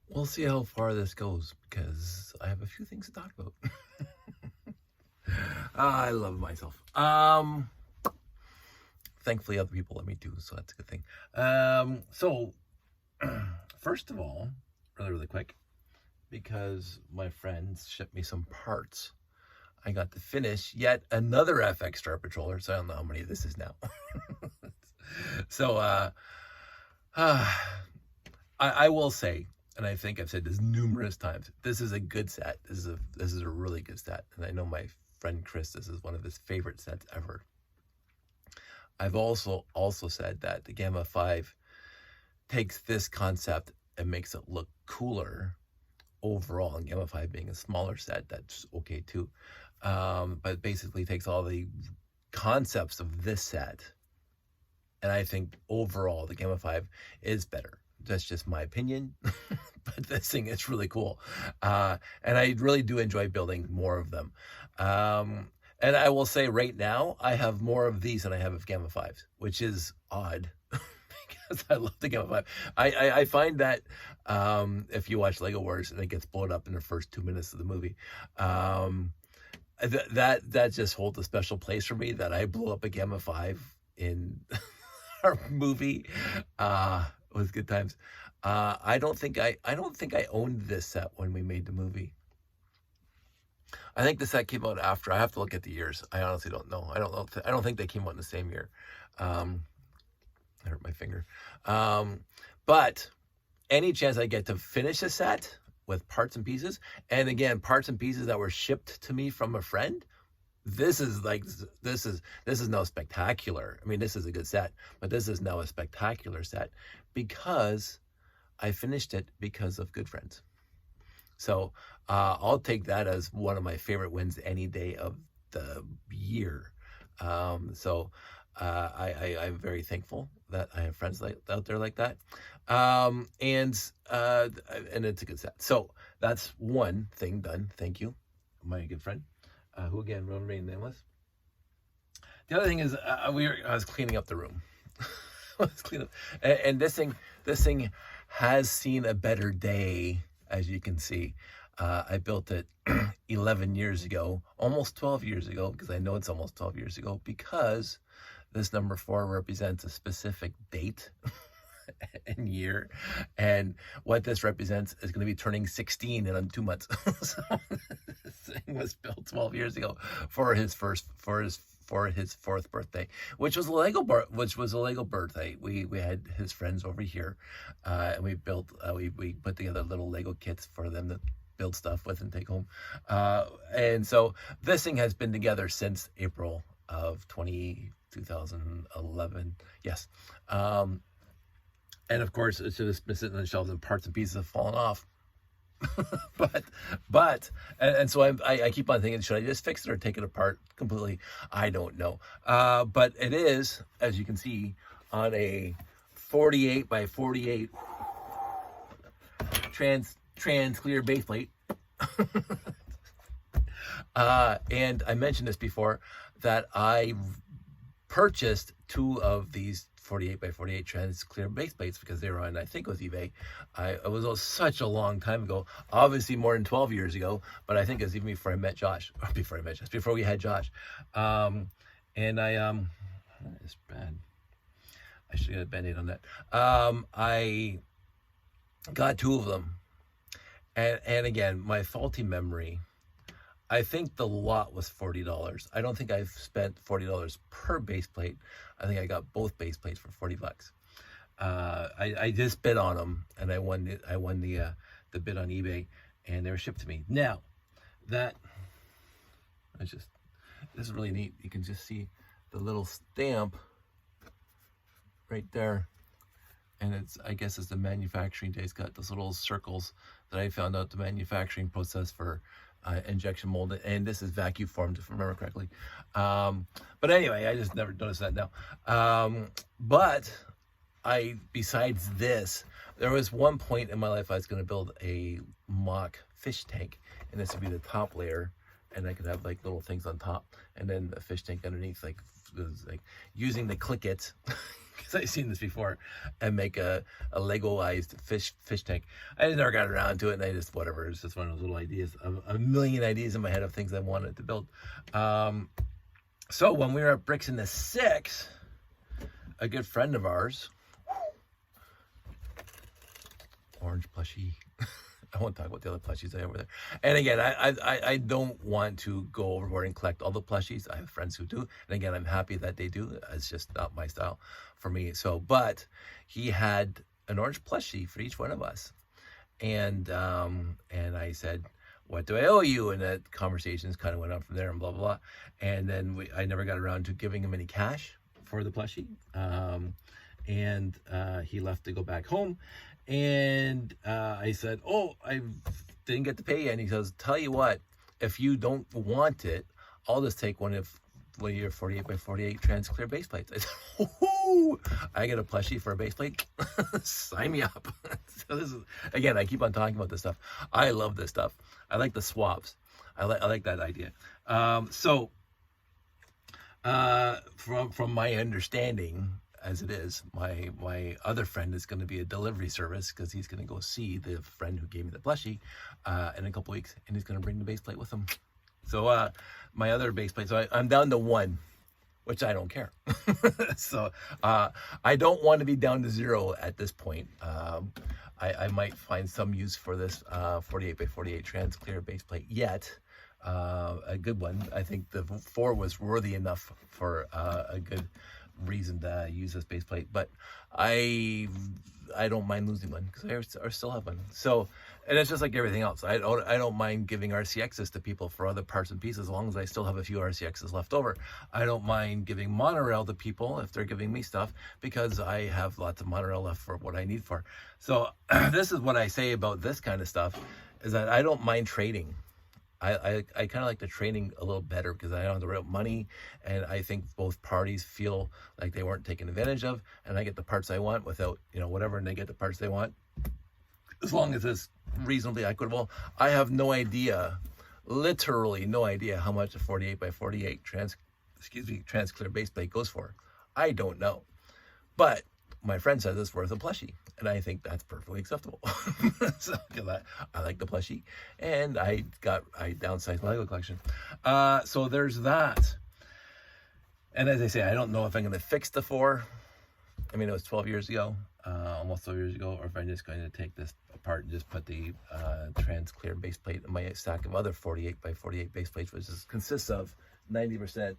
we'll see how far this goes because I have a few things to talk about. I love myself. Thankfully, other people let me too, so that's a good thing. So first of all, really quick, because my friends shipped me some parts, I got to finish yet another FX Star Patroller. So I don't know how many this is now. So I will say, and I think I've said this numerous times, this is a good set. This is a really good set, and I know my friend Chris, this is one of his favorite sets ever. I've also said that the Gamma 5 takes this concept and makes it look cooler overall, and Gamma 5 being a smaller set, that's okay too. But basically takes all the concepts of this set, and I think overall the Gamma 5 is better. That's just my opinion, but this thing is really cool. And I really do enjoy building more of them. And I will say right now, I have more of these than I have of Gamma 5s, which is odd because I love the Gamma 5. I find that if you watch Lego Wars and it gets blown up in the first 2 minutes of the movie, that just holds a special place for me, that I blew up a Gamma 5 in our movie. It was good times. I don't think I owned this set when we made the movie. I think the set came out after. I have to look at the years. I honestly don't know. I don't know. I don't think they came out in the same year. I hurt my finger. But any chance I get to finish a set with parts and pieces, and again, parts and pieces that were shipped to me from a friend, this is now spectacular. I mean, this is a good set, but this is now a spectacular set because I finished it because of good friends. So I'll take that as one of my favorite wins any day of the year. So I'm very thankful that I have friends out there like that. And it's a good set. So that's one thing done. Thank you, my good friend, who again will remain nameless. The other thing is I was cleaning up the room. I was cleaning up, and this thing has seen a better day, as you can see. I built it 11 years ago, almost 12 years ago, because I know it's almost 12 years ago, because this number 4 represents a specific date and year, and what this represents is going to be turning 16 in 2 months. So this thing was built 12 years ago for his fourth birthday, which was a Lego birthday. We had his friends over here, and we built we put together little Lego kits for them to build stuff with and take home. And so this thing has been together since April of 2011. Yes. And of course, it's just been sitting on the shelves and parts and pieces have fallen off. but so I keep on thinking, should I just fix it or take it apart completely? I don't know. But it is, as you can see, on a 48 by 48 trans clear base plate. And I mentioned this before, that I purchased 2 of these 48 by 48 trans clear base plates because they were on, I think it was eBay. It was such a long time ago, obviously more than 12 years ago, but I think it was even before I met Josh, or before we had Josh. And it's bad. I should get a Band-Aid on that. I got 2 of them. And again, my faulty memory, I think the lot was $40. I don't think I've spent $40 per base plate. I think I got both base plates for $40. I just bid on them, and I won the bid on eBay, and they were shipped to me. Now, this is really neat. You can just see the little stamp right there, and I guess it's the manufacturing date. It's got those little circles that I found out the manufacturing process for injection molded, and this is vacuum formed, if I remember correctly. But anyway, I just never noticed that now. But besides this, there was one point in my life I was going to build a mock fish tank, and this would be the top layer, and I could have like little things on top, and then a fish tank underneath, like using the click it because I've seen this before, and make a Legoized fish tank. I just never got around to it, and I just, whatever, it's just one of those little ideas, a million ideas in my head of things I wanted to build. So when we were at Bricks in the Six, a good friend of ours, orange plushie. I won't talk about the other plushies I have over there. And again, I don't want to go overboard and collect all the plushies. I have friends who do. And again, I'm happy that they do. It's just not my style for me. So, but he had an orange plushie for each one of us. And I said, what do I owe you? And that conversations kind of went on from there and blah, blah, blah. And then I never got around to giving him any cash for the plushie. He left to go back home. And I said, oh, I didn't get to pay you. And he says, tell you what, if you don't want it, I'll just take one of your 48 by 48 trans clear base plates. I said, oh, I get a plushie for a base plate? Sign me up. So this is, again, I keep on talking about this stuff. I love this stuff. I like the swabs. I like that idea. From my understanding, as it is, my other friend is going to be a delivery service, because he's going to go see the friend who gave me the plushie in a couple weeks, and he's going to bring the base plate with him. So my other base plate, so I'm down to one, which I don't care. So I don't want to be down to zero at this point. I might find some use for this 48 by 48 trans clear base plate yet. A good one. I think the 4 was worthy enough for a good reason to use this base plate, but I don't mind losing one, because I still have one. So, and it's just like everything else. I don't mind giving RCXs to people for other parts and pieces, as long as I still have a few RCXs left over. I don't mind giving monorail to people if they're giving me stuff, because I have lots of monorail left for what I need for. So this is what I say about this kind of stuff, is that I don't mind trading. I kind of like the training a little better, because I don't have the real money, and I think both parties feel like they weren't taken advantage of, and I get the parts I want without, whatever, and they get the parts they want, as long as it's reasonably equitable. I have no idea, literally no idea, how much a 48 by 48 trans clear base plate goes for. I don't know, but my friend says it's worth a plushie, and I think that's perfectly acceptable. So, because I like the plushie, and I downsized my Lego collection. So there's that. And as I say, I don't know if I'm going to fix the 4. I mean, it was 12 years ago, almost 12 years ago, or if I'm just going to take this apart and just put the trans clear base plate in my stack of other 48 by 48 base plates, which consists of 90%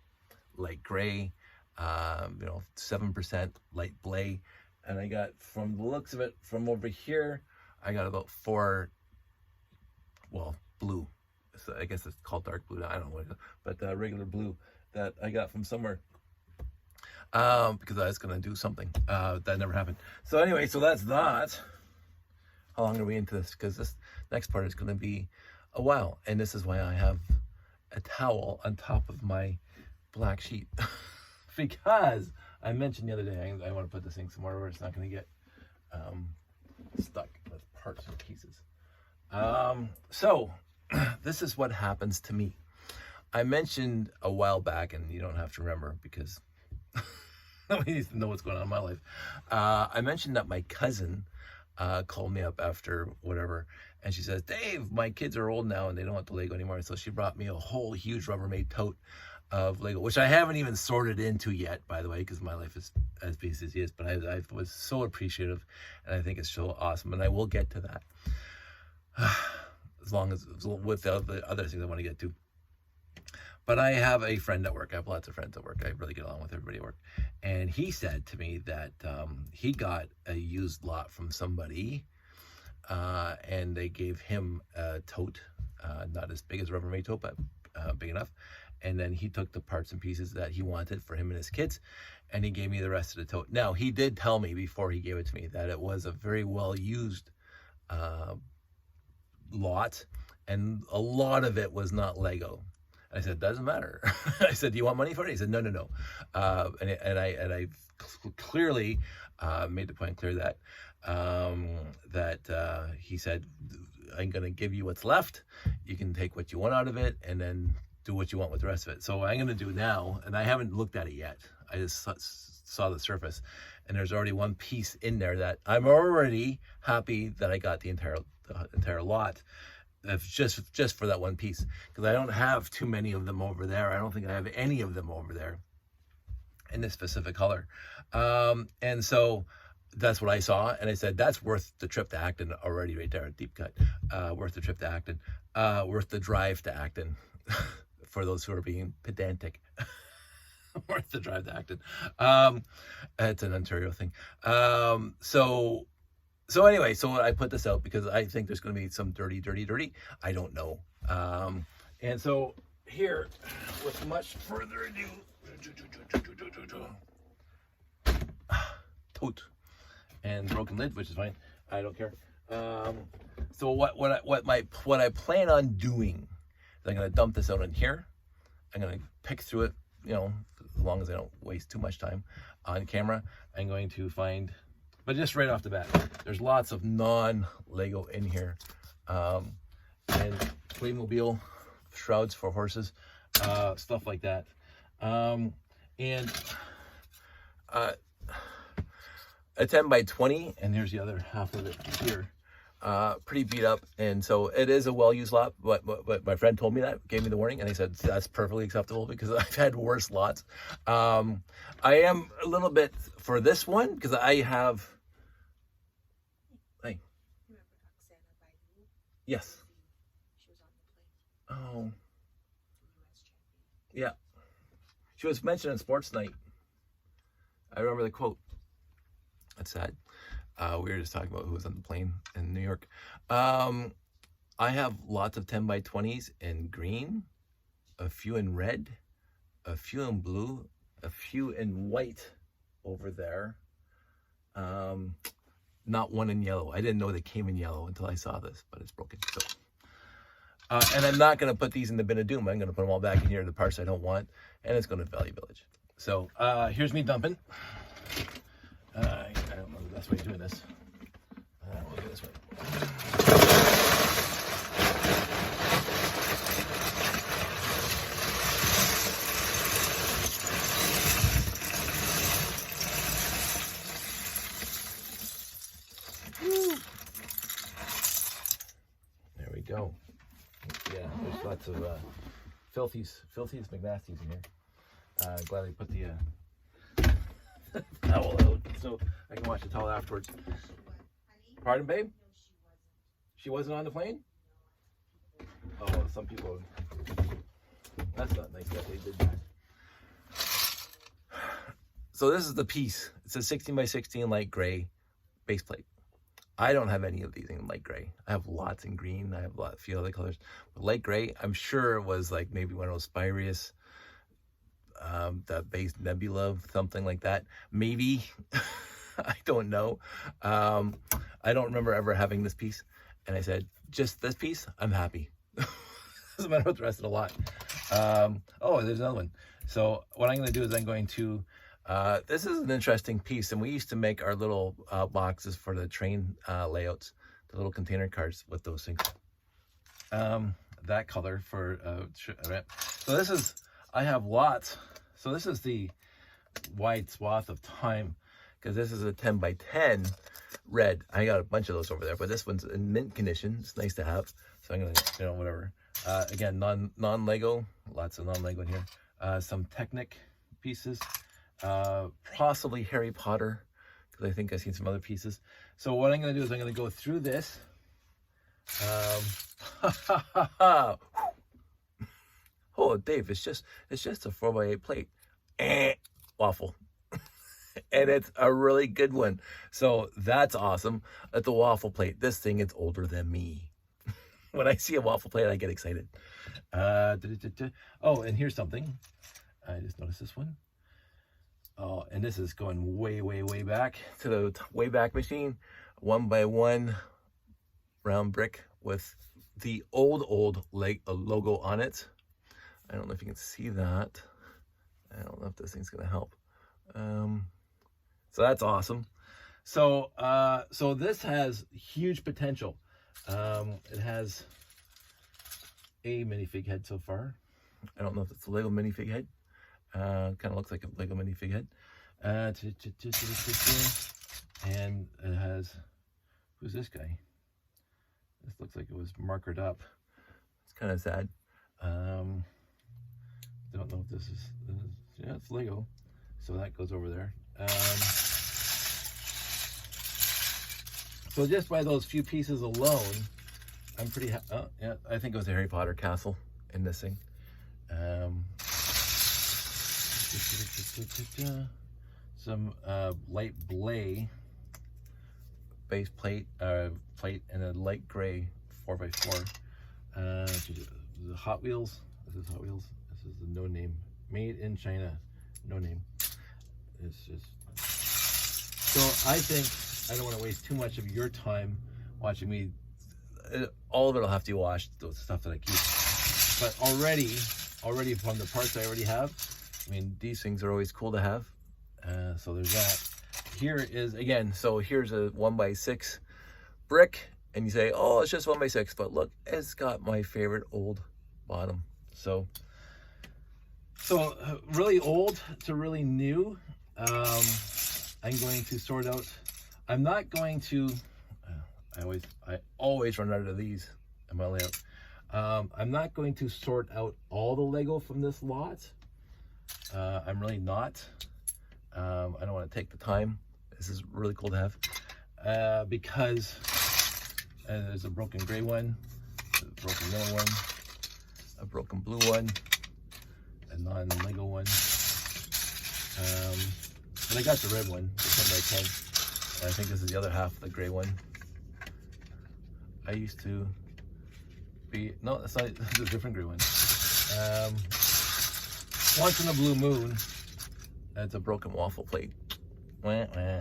light gray, 7% light blay, and I got, from the looks of it, from over here, I got about 4, blue. So I guess it's called dark blue. I don't know what it is, but regular blue that I got from somewhere, because I was gonna do something that never happened. So anyway, so that's that. How long are we into this? Because this next part is gonna be a while, and this is why I have a towel on top of my black sheet. Because I mentioned the other day, I want to put this thing somewhere where it's not going to get stuck with parts and pieces. So this is what happens to me. I mentioned a while back, and you don't have to remember, because nobody needs to know what's going on in my life. I mentioned that my cousin called me up after whatever, and she says, Dave, my kids are old now and they don't want the Lego anymore. So she brought me a whole huge Rubbermaid tote of Lego, which I haven't even sorted into yet, by the way, because my life is as busy as it is, but I was so appreciative, and I think it's so awesome, and I will get to that, as long as, with the other things I want to get to. But I have a friend at work. I have lots of friends at work. I really get along with everybody at work, and he said to me that he got a used lot from somebody, and they gave him a tote, not as big as a Rubbermaid tote, but big enough. And then he took the parts and pieces that he wanted for him and his kids, and he gave me the rest of the tote. Now, he did tell me before he gave it to me that it was a very well used lot, and a lot of it was not Lego. I said, doesn't matter. I said, do you want money for it? He said, no. And I clearly made the point clear that he said, I'm going to give you what's left. You can take what you want out of it, and then do what you want with the rest of it. So what I'm going to do now, and I haven't looked at it yet. I just saw the surface, and there's already one piece in there that I'm already happy that I got the entire lot. Just for that one piece, because I don't have too many of them over there. I don't think I have any of them over there in this specific color. And so that's what I saw, and I said, that's worth the trip to Acton already right there, deep cut. Worth the trip to Acton, worth the drive to Acton, for those who are being pedantic. Worth the drive to Acton. It's an Ontario thing. So anyway, so I put this out because I think there's going to be some dirty. I don't know. And so here, with much further ado, tote and broken lid, which is fine. I don't care. So what I plan on doing is I'm going to dump this out in here. I'm going to pick through it, you know, as long as I don't waste too much time on camera. I'm going to find, but just right off the bat, there's lots of non-Lego in here, and Playmobil shrouds for horses, stuff like that, and a 10 by 20, and here's the other half of it here. Pretty beat up, and so it is a well-used lot, but my friend told me that, gave me the warning, and he said that's perfectly acceptable because I've had worse lots. I am a little bit for this one because I have, hey, yes, she was on the plane. Oh, yeah, she was mentioned on Sports Night. I remember the quote. That's sad. We were just talking about who was on the plane in New York. I have lots of 10 by 20s in green, a few in red, a few in blue, a few in white over there. Not one in yellow. I didn't know they came in yellow until I saw this, but it's broken. So, and I'm not going to put these in the bin of doom. I'm going to put them all back in here, the parts I don't want, and it's going to Value Village. So here's me dumping. I don't know the best way of doing this. We'll do it this way. Woo. There we go. Yeah, there's lots of filthies McNasties in here. Glad they put the towel out so I can wash the towel afterwards. Pardon, babe? She wasn't on the plane? Oh, some people. That's not nice that they did that. So this is the piece. It's a 16 by 16 light gray base plate. I don't have any of these in light gray. I have lots in green. I have a few other colors. But light gray, I'm sure it was like maybe one of those Spirius, that base Nebula, something like that. Maybe. I don't know. I don't remember ever having this piece. And I said, just this piece, I'm happy. Doesn't matter what the rest of the lot. Oh, there's another one. So what I'm going to do is I'm going to, this is an interesting piece. And we used to make our little boxes for the train layouts, the little container cards with those things. That color for, so this is, I have lots. So this is the wide swath of time, because this is a 10 by 10 red. I got a bunch of those over there, but this one's in mint condition. It's nice to have. So I'm going to, you know, whatever. Again, non-Lego, lots of non-Lego in here. Some Technic pieces, possibly Harry Potter, because I think I've seen some other pieces. So what I'm going to do is I'm going to go through this. Oh, Dave, it's just a 4x8 plate. Waffle. And it's a really good one. So that's awesome. It's a waffle plate. This thing is older than me. When I see a waffle plate, I get excited. Oh, and here's something. I just noticed this one. Oh, and this is going way, way, way back to the way back machine. 1x1 round brick with the old logo on it. I don't know if you can see that. I don't know if this thing's gonna help. So that's awesome. So so this has huge potential. It has a minifig head so far. I don't know if it's a Lego minifig head. Kind of looks like a Lego minifig head. And it has, who's this guy? This looks like it was markered up. It's kind of sad. Don't know if this is, yeah, it's Lego. So that goes over there. So just by those few pieces alone, I'm pretty oh yeah, I think it was a Harry Potter castle in this thing. Some light blay base plate, and a light gray 4x4. The Hot Wheels. This is Hot Wheels. This is the no name, made in China, no name. It's just, so I think I don't want to waste too much of your time watching me. All of it will have to be washed, the stuff that I keep. But already from the parts I already have, I mean, these things are always cool to have. So there's that. Here is, again, so here's a 1x6 brick, and you say, oh, it's just 1x6, but look, it's got my favorite old bottom. So really old to really new. I'm going to sort out, I'm not going to, I always run out of these in my layout. I'm not going to sort out all the Lego from this lot. I'm really not. I don't want to take the time. This is really cool to have, because there's a broken gray one, a broken yellow one, a broken blue one, a non-Lego one. But I got the red one, the 10x10. And I think this is the other half of the gray one. I used to be, no, that's not, it's a different gray one. Once in a blue moon, that's a broken waffle plate. Wah, wah.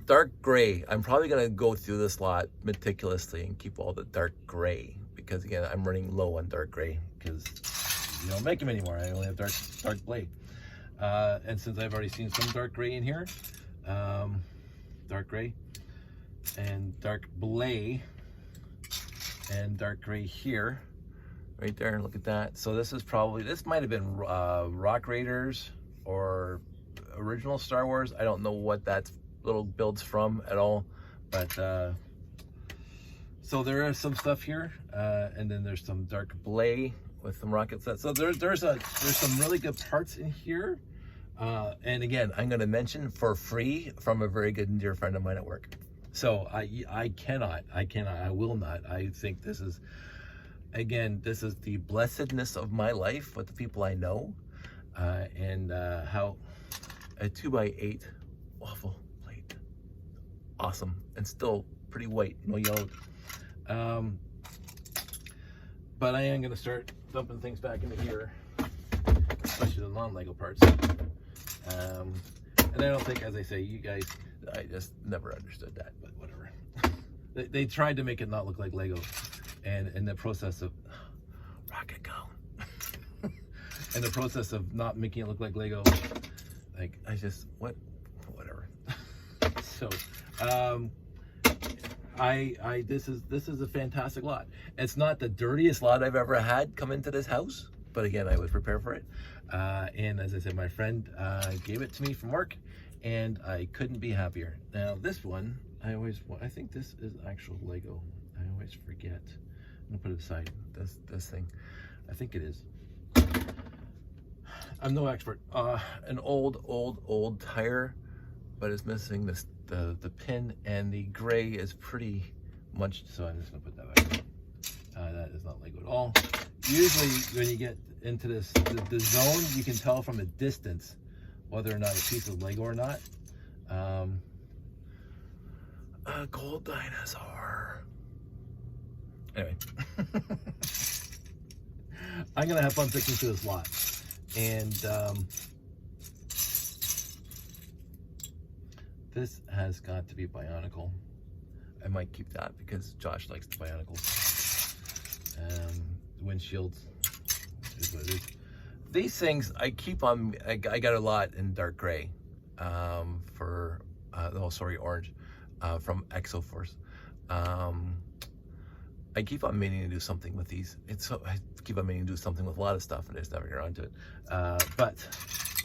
Dark gray. I'm probably gonna go through this lot meticulously and keep all the dark gray, because again, I'm running low on dark gray because you don't make them anymore. I only have dark blade. And since I've already seen some dark gray in here, dark gray and dark blay and dark gray here, right there, look at that. So this is probably, this might have been Rock Raiders or original Star Wars. I don't know what that little build's from at all, but so there is some stuff here, and then there's some dark blay with some rocket sets. So there's some really good parts in here. And again, I'm going to mention for free from a very good and dear friend of mine at work. So I will not. I think this is, again, this is the blessedness of my life with the people I know, and how a 2x8 waffle plate, awesome, and still pretty white, no yellow. But I am going to start dumping things back into here, especially the non-Lego parts. And I don't think, as I say, you guys, I just never understood that, but whatever. They tried to make it not look like Lego, and in the process of rocket cone, in the process of not making it look like Lego, like I just whatever. So this is a fantastic lot. It's not the dirtiest lot I've ever had come into this house, but again, I was prepared for it. And as I said, my friend gave it to me from work, and I couldn't be happier. Now this one, I think this is actual Lego. I always forget. I'm gonna put it aside. This thing, I think it is. I'm no expert. An old tire, but it's missing this the pin, and the gray is pretty much. So I'm just gonna put that back. That is not Lego at all. Usually when you get into this, the zone, you can tell from a distance whether or not a piece of Lego or not. A gold dinosaur. Anyway, I'm gonna have fun picking through this lot, and this has got to be Bionicle. I might keep that because Josh likes the Bionicles. Windshields is what it is. These things I keep on. I got a lot in dark gray, orange, from Exoforce. I keep on meaning to do something with these. I keep on meaning to do something with a lot of stuff, and I just never get around to it.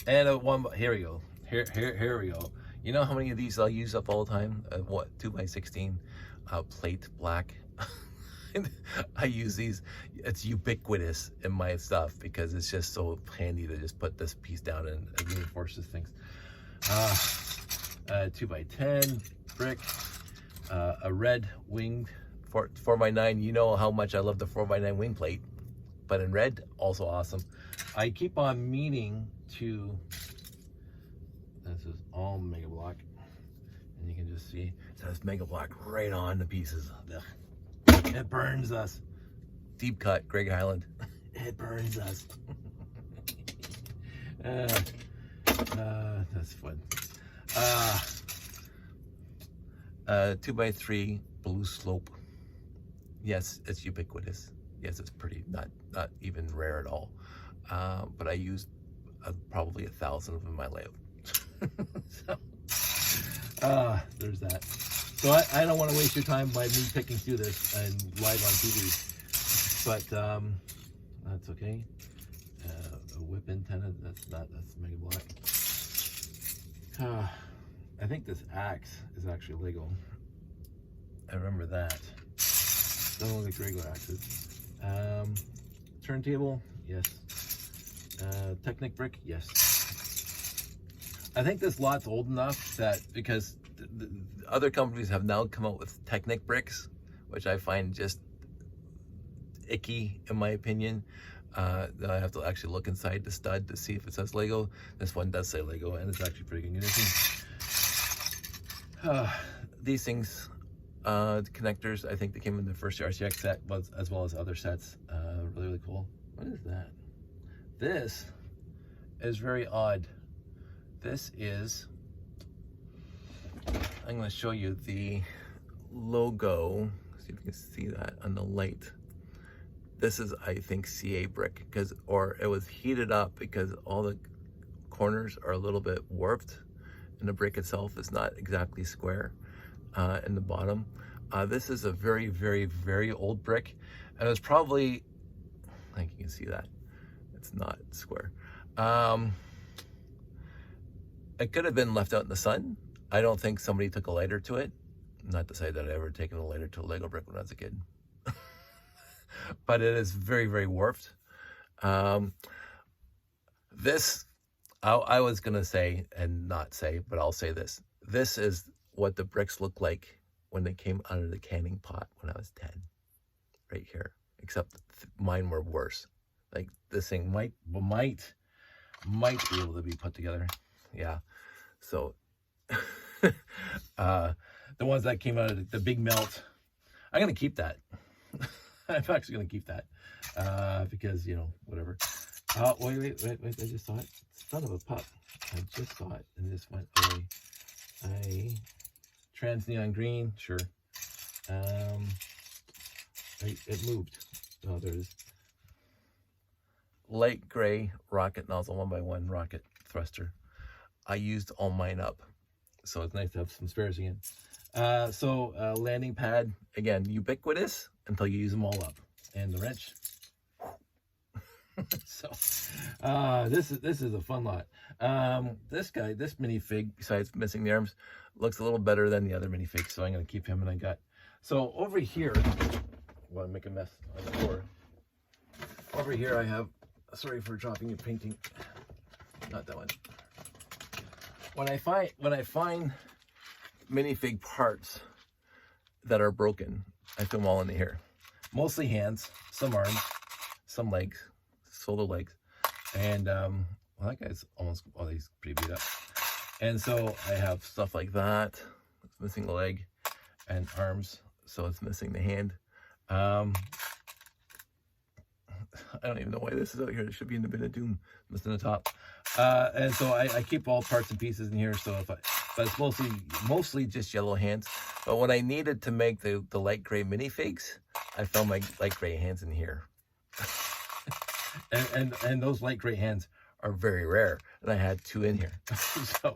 Here we go. Here we go. You know how many of these I'll use up all the time? What, 2x16 plate black. I use these. It's ubiquitous in my stuff because it's just so handy to just put this piece down and it reinforces things. 2x10 brick, a red winged 4x9. You know how much I love the 4x9 wing plate, but in red, also awesome. I keep on meaning to, this is all Mega Block, and you can just see it says Mega Block right on the pieces. It burns us. Deep cut, Greg Highland. It burns us. That's fun. 2x3 blue slope. Yes, it's ubiquitous. Yes, it's pretty, not even rare at all. But I used probably 1,000 of them in my layout. So, there's that. So I don't want to waste your time by me picking through this and live on TV, but that's okay. A whip antenna, that's Mega Block. I think this axe is actually Lego. I remember that. Don't look like regular axes. Turntable, yes. Technic brick, yes. I think this lot's old enough that because the other companies have now come out with Technic bricks, which I find just icky in my opinion. I have to actually look inside the stud to see if it says Lego. This one does say Lego, and it's actually pretty good condition. These things, the connectors, I think they came in the first RCX set, as well as other sets. Really cool. What is that? This is very odd. This is, I'm going to show you the logo. See if you can see that on the light. This is, I think, CA brick, or it was heated up because all the corners are a little bit warped, and the brick itself is not exactly square in the bottom. This is a very, very, very old brick, and it's probably, I think you can see that it's not square. It could have been left out in the sun. I don't think somebody took a lighter to it. Not to say that I ever taken a lighter to a Lego brick when I was a kid. But it is very, very warped. This, I was gonna say and not say, but I'll say this. This is what the bricks look like when they came out of the canning pot when I was 10. Right here. Except mine were worse. Like this thing might be able to be put together. Yeah. So the ones that came out of the big melt, I'm gonna keep that. I'm actually gonna keep that because, you know, whatever. Wait, I just saw it. Son of a pup. I just saw it and this went away. Trans neon green, sure. It moved. Oh, there it is. Light gray rocket nozzle, 1x1 rocket thruster. I used all mine up, so it's nice to have some spares again. Landing pad, again, ubiquitous until you use them all up. And the wrench. So this is a fun lot. This minifig, besides missing the arms, looks a little better than the other minifigs, so I'm going to keep him. And I got, so over here, I want to make a mess on the floor. Over here I have, sorry for dropping your painting, not that one. When I find minifig parts that are broken, I throw them all into here. Mostly hands, some arms, some legs, solo legs, and well, that guy's almost, well, he's pretty beat up. And so I have stuff like that. It's missing a leg, and arms, so it's missing the hand. I don't even know why this is out here. It should be in the bin of doom, missing the top. And so I keep all parts and pieces in here. So but it's mostly just yellow hands. But when I needed to make the light gray minifigs, I found my light gray hands in here. and those light gray hands are very rare, and I had 2 in here. So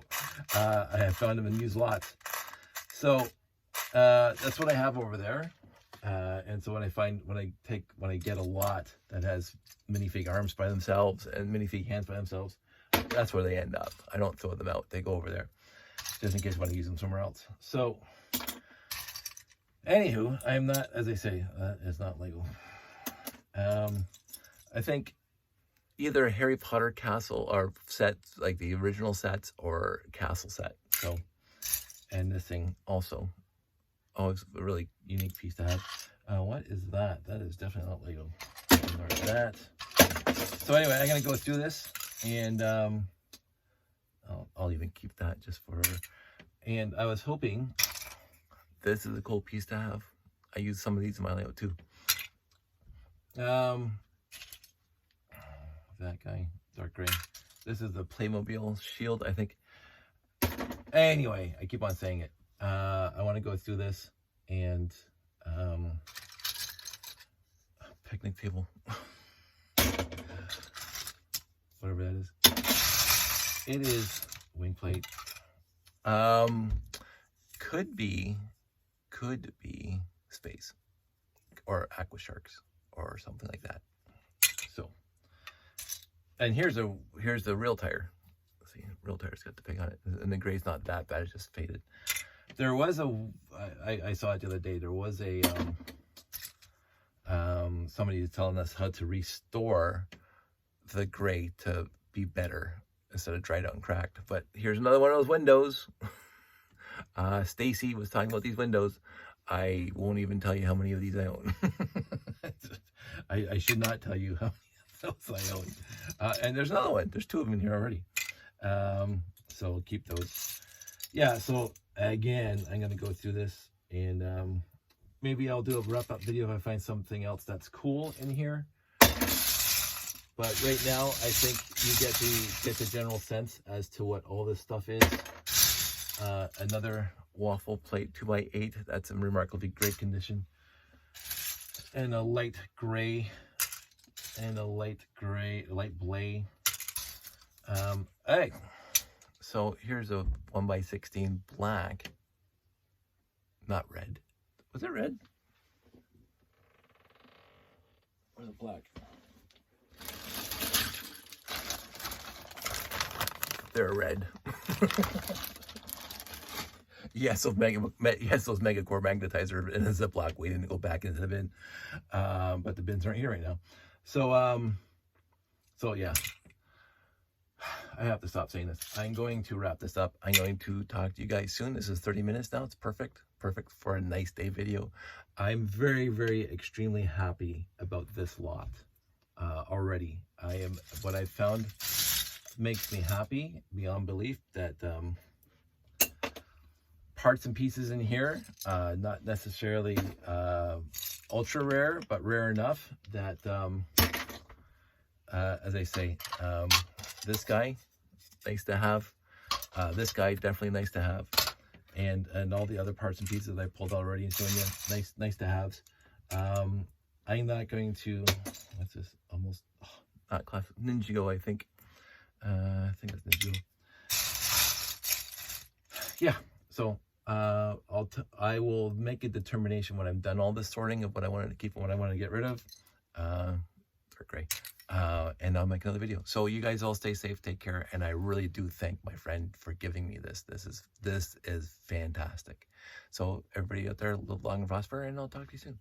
I have found them and used lots. So that's what I have over there. And so when I get a lot that has minifig arms by themselves and minifig hands by themselves, that's where they end up. I don't throw them out. They go over there just in case I want to use them somewhere else. So anywho, I'm not, as I say, it's not Lego. I think either Harry Potter castle or sets, like the original sets, or castle set. So, and this thing also. Oh, it's a really unique piece to have. What is that? That is definitely not Lego. Ignore that. So anyway, I'm gonna go through this, and I'll even keep that just for. And I was hoping, this is a cool piece to have. I use some of these in my layout too. That guy, dark gray. This is the Playmobil shield, I think. Anyway, I keep on saying it. I want to go through this, and picnic table, whatever that is. It is wing plate. Could be space or aqua sharks or something like that. So, and here's the real tire. Let's see, real tire's got the pig on it, and the gray's not that bad. It's just faded. There was I saw it the other day. There was a somebody was telling us how to restore the gray to be better instead of dried out and cracked. But here's another one of those windows. Stacy was talking about these windows. I won't even tell you how many of these I own. I should not tell you how many of those I own. And there's another one. There's 2 of them in here already. So keep those. Yeah, so again, I'm going to go through this, and maybe I'll do a wrap-up video if I find something else that's cool in here. But right now, I think you get the general sense as to what all this stuff is. Another waffle plate 2x8 that's in remarkably great condition, and a light gray, and a light blay. Hey, so here's a 1x16 black, not red. Was it red? Or is it black? They're red. Yes, those Megacore magnetizer in a Ziploc waiting to go back into the bin. But the bins aren't here right now. So yeah. I have to stop saying this. I'm going to wrap this up. I'm going to talk to you guys soon. This is 30 minutes now. It's perfect. Perfect for a nice day video. I'm very, very extremely happy about this lot already. What I've found makes me happy beyond belief, that parts and pieces in here, not necessarily ultra rare, but rare enough that, as I say, this guy, nice to have. This guy, definitely nice to have. And all the other parts and pieces that I pulled already and showing you, nice to have. I'm not going to, what's this? Almost, not classic, Ninjago, I think. I think it's Ninjago. Yeah, so I will make a determination when I'm done all this sorting of what I wanted to keep and what I want to get rid of. They're great. And I'll make another video. So you guys all stay safe, take care, and I really do thank my friend for giving me this. This is fantastic. So everybody out there, live long and prosper, and I'll talk to you soon.